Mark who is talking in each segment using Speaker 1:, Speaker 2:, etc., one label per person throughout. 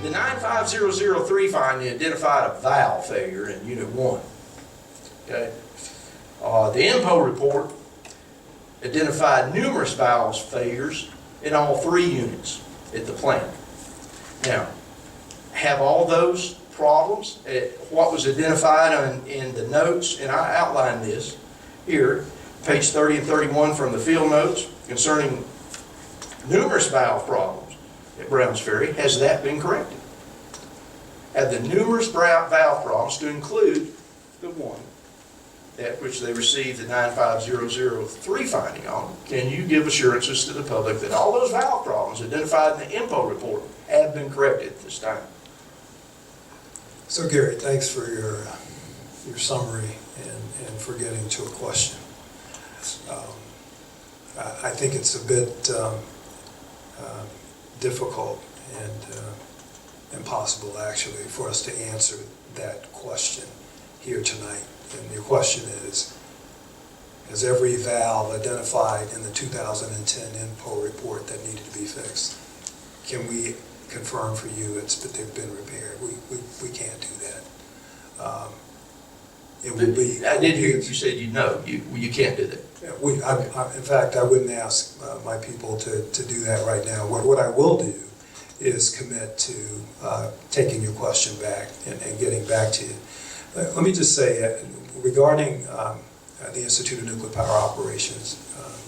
Speaker 1: The 95003 finding identified a valve failure in Unit 1. Okay. The INPO report identified numerous valve failures in all 3 units at the plant. Now, have all those problems, what was identified in the notes, and I outlined this here, page 30 and 31 from the field notes concerning numerous valve problems at Browns Ferry, has that been corrected? Have the numerous valve problems to include the one at which they received the 95003 finding on, can you give assurances to the public that all those valve problems identified in the INPO report have been corrected at this time?
Speaker 2: So Gary, thanks for your summary and for getting to a question. I think it's a bit difficult and impossible actually for us to answer that question here tonight. And your question is every valve identified in the 2010 INPO report that needed to be fixed? Can we confirm for you that they've been repaired? We can't do that. It would be.
Speaker 1: I did hear you said you can't do that.
Speaker 2: Yeah, in fact, I wouldn't ask my people to do that right now. What I will do is commit to taking your question back and getting back to you. Let me just say, regarding the Institute of Nuclear Power Operations,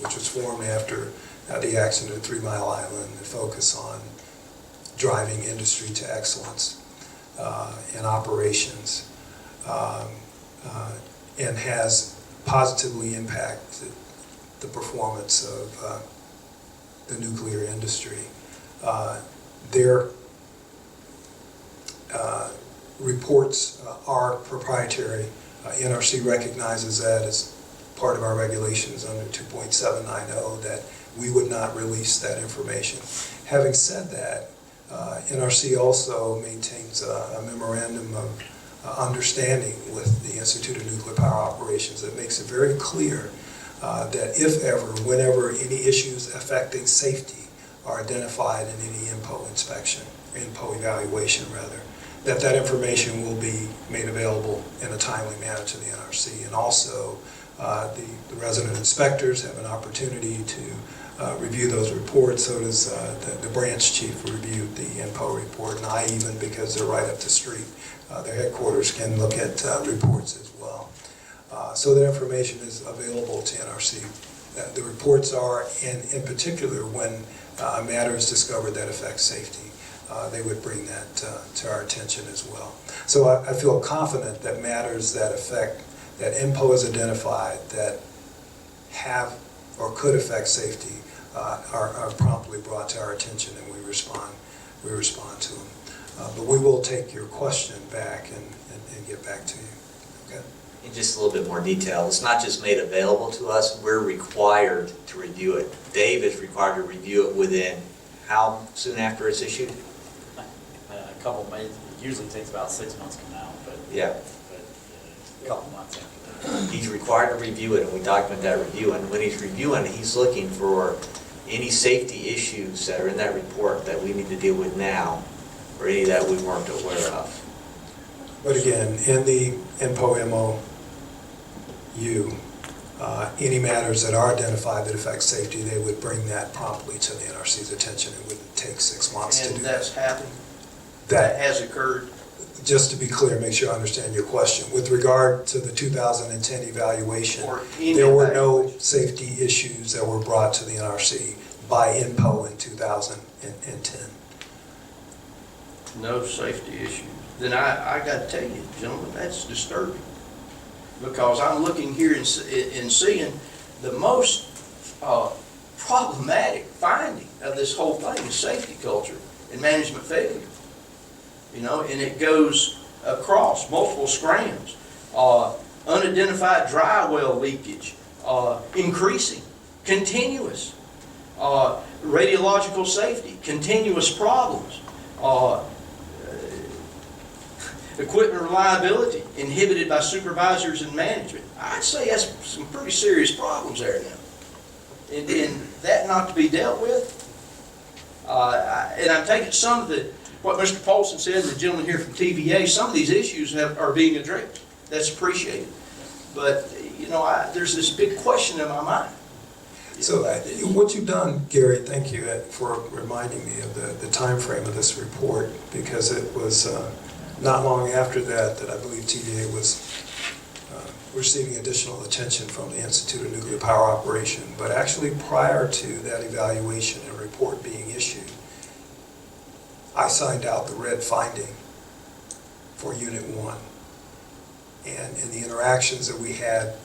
Speaker 2: which was formed after the accident at 3 Mile Island, the focus on driving industry to excellence in operations, and has positively impacted the performance of the nuclear industry. Their reports are proprietary. NRC recognizes that as part of our regulations under 2.790 that we would not release that information. Having said that, NRC also maintains a memorandum of understanding with the Institute of Nuclear Power Operations that makes it very clear that if ever, whenever any issues affecting safety are identified in any INPO inspection, INPO evaluation rather, that information will be made available in a timely manner to the NRC. And also the resident inspectors have an opportunity to review those reports. So does the branch chief reviewed the INPO report, and I even, because they're right up the street, their headquarters can look at reports as well. So that information is available to NRC. The reports are, and in particular when a matter is discovered that affects safety, they would bring that to our attention as well. So I feel confident that matters that affect, that INPO has identified that have or could affect safety are promptly brought to our attention, and we respond to them. But we will take your question back and get back to you. Okay?
Speaker 3: In just a little bit more detail, it's not just made available to us, we're required to review it. Dave is required to review it within how soon after it's issued?
Speaker 4: A couple of months. It usually takes about 6 months to come out, but
Speaker 3: yeah,
Speaker 4: a couple months after that.
Speaker 3: He's required to review it, and we document that review. And when he's reviewing it, he's looking for any safety issues that are in that report that we need to deal with now, or any that we weren't aware of.
Speaker 2: But again, in the INPO MOU, any matters that are identified that affect safety, they would bring that promptly to the NRC's attention. It wouldn't take 6 months to do that.
Speaker 1: And that's happened?
Speaker 2: That
Speaker 1: has occurred?
Speaker 2: Just to be clear, make sure I understand your question. With regard to the 2010 evaluation, there were no safety issues that were brought to the NRC by INPO in 2010.
Speaker 1: No safety issues. Then I got to tell you, gentlemen, that's disturbing. Because I'm looking here and seeing the most problematic finding of this whole thing is safety culture and management failure. You know, and it goes across multiple scrams. Unidentified dry well leakage, increasing, continuous. Radiological safety, continuous problems. Equipment reliability, inhibited by supervisors and management. I'd say that's some pretty serious problems there now. And that not to be dealt with, And I'm taking some of what Mr. Paulson said, and the gentleman here from TVA, some of these issues are being addressed. That's appreciated. But, there's this big question in my mind.
Speaker 2: So what you've done, Gary, thank you for reminding me of the time frame of this report, because it was not long after that I believe TVA was receiving additional attention from the Institute of Nuclear Power Operation. But actually prior to that evaluation and report being issued, I signed out the red finding for Unit 1. And in the interactions that we had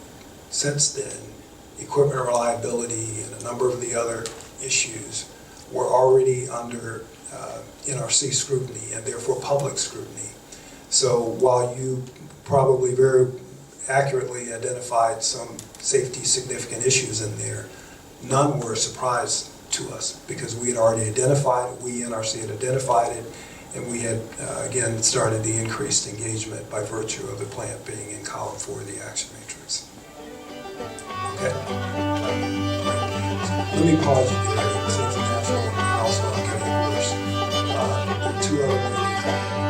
Speaker 2: since then, equipment reliability and a number of the other issues were already under NRC scrutiny and therefore public scrutiny. So while you probably very accurately identified some safety significant issues in there, none were a surprise to us because we had already identified it, we NRC had identified it, and we had again started the increased engagement by virtue of the plant being in column 4 of the action matrix. Okay. Let me pause you there. It seems natural, and also I'm getting worse. There are two other ways.